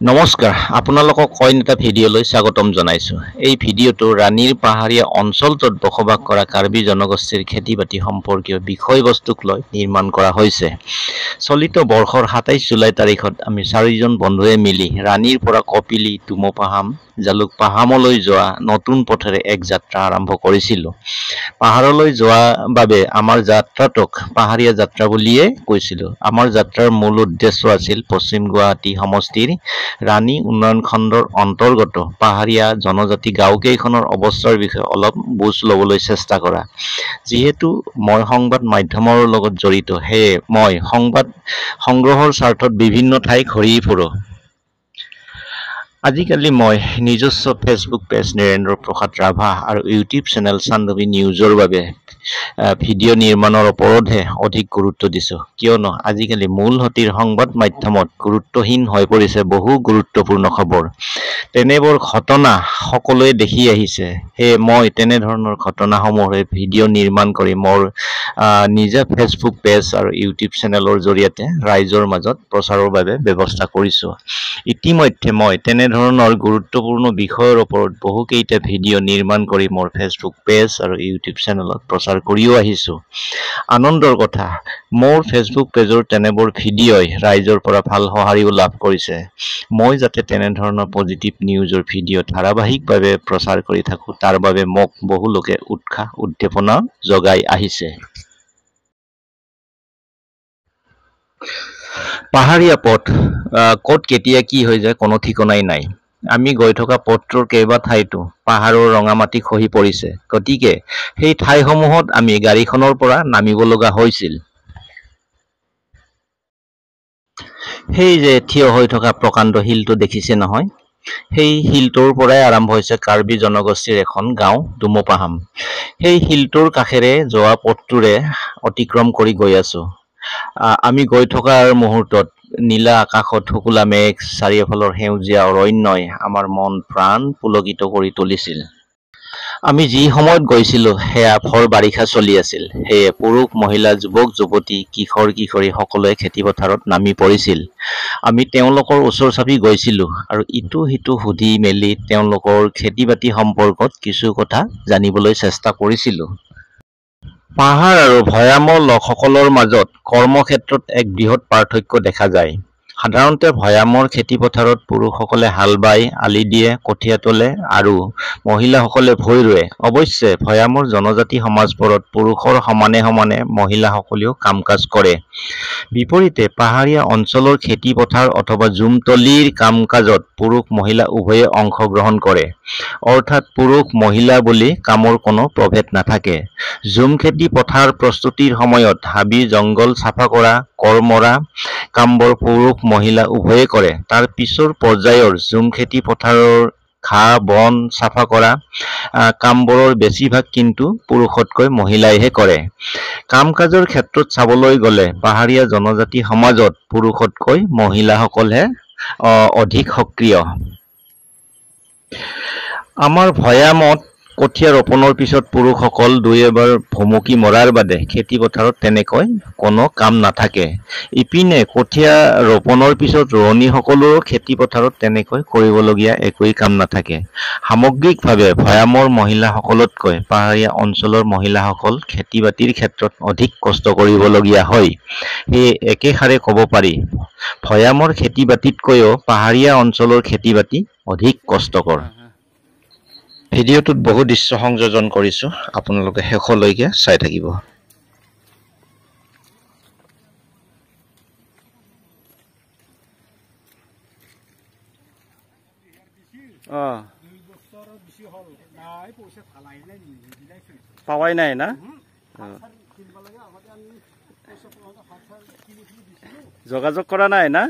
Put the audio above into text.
নমস্কাৰ আপোনালোকক কইন এটা ভিডিঅ'লৈ স্বাগতম জনাইছো। এই ভিডিঅ'টো ৰাণীৰ পাহাৰীয়া অঞ্চলটোত বসবাস কৰা কাৰ্বি জনগোষ্ঠীৰ খেতি-বাতি সম্পৰ্কীয় বিষয়বস্তুক লৈ নিৰ্মাণ কৰা হৈছে। চলিত বৰ্ষৰ ২৭ জুলাই তাৰিখত আমি চাৰিজন বন্ধুৱে মিলি ৰাণীৰ পৰা কপিলি, তুমপাহাম, জালুকপাহামলৈ যোৱা নতুন পথেৰে এক যাত্ৰা আৰম্ভ কৰিছিলোঁ। পাহাৰলৈ যোৱা বাবে আমাৰ যাত্ৰাটোক পাহাৰীয়া যাত্ৰা বুলিয়ে কৈছিলোঁ। আমাৰ যাত্ৰাৰ মূল উদ্দেশ্য আছিল পশ্চিম গুৱাহাটী সমষ্টিৰ ৰাণী উন্নয়ন খণ্ডৰ অন্তৰ্গত পাহাৰীয়া জনজাতি গাঁওকেইখনৰ অৱস্থাৰ বিষয়ে অলপ বুজ ল'বলৈ চেষ্টা কৰা। যিহেতু মই সংবাদ মাধ্যমৰ লগত জড়িত, সেয়ে মই সংবাদ সংগ্ৰহৰ স্বাৰ্থত বিভিন্ন ঠাই ঘূৰি ফুৰো। আজিকালি মই নিজস্ব ফেচবুক পেজ নীৰেন্দ্ৰ প্ৰসাদ ৰাভা আৰু ইউটিউব চেনেল চান্দৱী নিউজৰ বাবে ভিডিঅ' নিৰ্মাণৰ ওপৰতহে অধিক গুৰুত্ব দিছোঁ, কিয়নো আজিকালি মূলসুঁতিৰ সংবাদ মাধ্যমত গুৰুত্বহীন হৈ পৰিছে বহু গুৰুত্বপূৰ্ণ খবৰ। তেনেবোৰ ঘটনা সকলোৱে দেখি আহিছে, সেয়ে মই তেনেধৰণৰ ঘটনাসমূহে ভিডিঅ' নিৰ্মাণ কৰি মোৰ নিজা ফেচবুক পেজ আৰু ইউটিউব চেনেলৰ জৰিয়তে ৰাইজৰ মাজত প্ৰচাৰৰ বাবে ব্যৱস্থা কৰিছোঁ। ইতিমধ্যে মই তেনেধৰণৰ গুৰুত্বপূৰ্ণ বিষয়ৰ ওপৰত বহুকেইটা ভিডিঅ' নিৰ্মাণ কৰি মোৰ ফেচবুক পেজ আৰু ইউটিউব চেনেলত প্ৰচাৰ কৰিও আহিছোঁ। আনন্দৰ কথা, মোৰ ফেচবুক পেজৰ তেনেবোৰ ভিডিঅ'ই ৰাইজৰ পৰা ভাল সঁহাৰিও লাভ কৰিছে। মই যাতে তেনেধৰণৰ পজিটিভ নিউজৰ ভিডিঅ' ধাৰাবাহিকভাৱে প্ৰচাৰ কৰি থাকোঁ, তাৰ বাবে মোক বহু লোকে উৎসাহ উদ্দীপনা যোগাই আহিছে। পাহাৰীয়া পথ ক'ত কেতিয়া কি হৈ যায় কোনো ঠিকনাই নাই। আমি গৈ থকা পথটোৰ কেইবা ঠাইতো পাহাৰৰ ৰঙামাটি খহি পৰিছে, গতিকে সেই ঠাইসমূহত আমি গাড়ীখনৰ পৰা নামিব লগা হৈছিল। সেই যে থিয় হৈ থকা প্ৰকাণ্ড শিলটো দেখিছে নহয়, সেই শিলটোৰ পৰাই আৰম্ভ হৈছে কাৰ্বি জনগোষ্ঠীৰ এখন গাঁও তুমপাহাম। সেই শিলটোৰ কাষেৰে যোৱা পথটোৰে অতিক্ৰম কৰি গৈ আছোঁ। আমি গৈ থকাৰ মুহূৰ্তত নীলা আকাশত শুকুলা মেঘ, চাৰিওফালৰ সেউজীয়া অৰণ্যই আমাৰ মন প্ৰাণ পুলকিত কৰি তুলিছিল। আমি যি সময়ত গৈছিলোঁ সেয়া ভৰ বাৰিষা চলি আছিল, সেয়ে পুৰুষ, মহিলা, যুৱক, যুৱতী, কিশোৰ, কিশোৰী সকলোৱে খেতিপথাৰত নামি পৰিছিল। আমি তেওঁলোকৰ ওচৰ চাপি গৈছিলোঁ আৰু ইটো সিটো সুধি মেলি তেওঁলোকৰ খেতি-বাতি সম্পৰ্কত কিছু কথা জানিবলৈ চেষ্টা কৰিছিলোঁ। পাহাৰ আৰু ভৈয়ামৰ লোকসকলৰ মাজত কৰ্মক্ষেত্ৰত এক বৃহৎ পাৰ্থক্য দেখা যায়। সাধাৰণতে ভৈয়ামৰ খেতিপথাৰত পুৰুষসকলে হাল বায়, আলি দিয়ে, কঠীয়া তোলে আৰু মহিলাসকলে ভূঁই ৰোৱে। অৱশ্যে ভৈয়ামৰ জনজাতি সমাজবোৰত পুৰুষৰ সমানে সমানে মহিলাসকলেও কাম-কাজ কৰে। বিপৰীতে পাহাৰীয়া অঞ্চলৰ খেতিপথাৰ অথবা জুমতলিৰ কাম-কাজত পুৰুষ-মহিলা উভয়ে অংশগ্ৰহণ কৰে। অৰ্থাৎ পুৰুষ-মহিলা বুলি কামৰ কোনো প্ৰভেদ নাথাকে। জুম খেতি পথাৰ প্ৰস্তুতিৰ সময়ত হাবি-জংঘল চাফা কৰা, কোৰ মৰা কামবোৰ পুৰুষ-মহিলা উভয়ে কৰে। তাৰ পিছৰ পৰ্যায়ৰ জুম খেতি পথাৰৰ ঘাঁহ-বন চাফা কৰা কামবোৰৰ বেছিভাগ কিন্তু পুৰুষতকৈ মহিলাইহে কৰে। কাম-কাজৰ ক্ষেত্ৰত চাবলৈ গ'লে পাহাৰীয়া জনজাতি সমাজত পুৰুষতকৈ মহিলাসকলহে অধিক সক্ৰিয়। আমাৰ ভৈয়ামত কঠীয়া ৰোপণৰ পিছত পুৰুষসকল দুই এবাৰ ভুমুকি মৰাৰ বাদে খেতিপথাৰত তেনেকৈ কোনো কাম নাথাকে। ইপিনে কঠীয়া ৰোপণৰ পিছত ৰোৱনীসকলৰো খেতিপথাৰত তেনেকৈ কৰিবলগীয়া একোৱেই কাম নাথাকে। সামগ্ৰিকভাৱে ভৈয়ামৰ মহিলাসকলতকৈ পাহাৰীয়া অঞ্চলৰ মহিলাসকল খেতি-বাতিৰ ক্ষেত্ৰত অধিক কষ্ট কৰিবলগীয়া হয়। সেয়ে একেষাৰে ক'ব পাৰি, ভৈয়ামৰ খেতি-বাতিতকৈও পাহাৰীয়া অঞ্চলৰ খেতি-বাতি অধিক কষ্টকৰ। ভিডিঅ'টোত বহু দৃশ্য সংযোজন কৰিছোঁ, আপোনালোকে শেষলৈকে চাই থাকিব। পাৱাই নাই না? যোগাযোগ কৰা নাই না?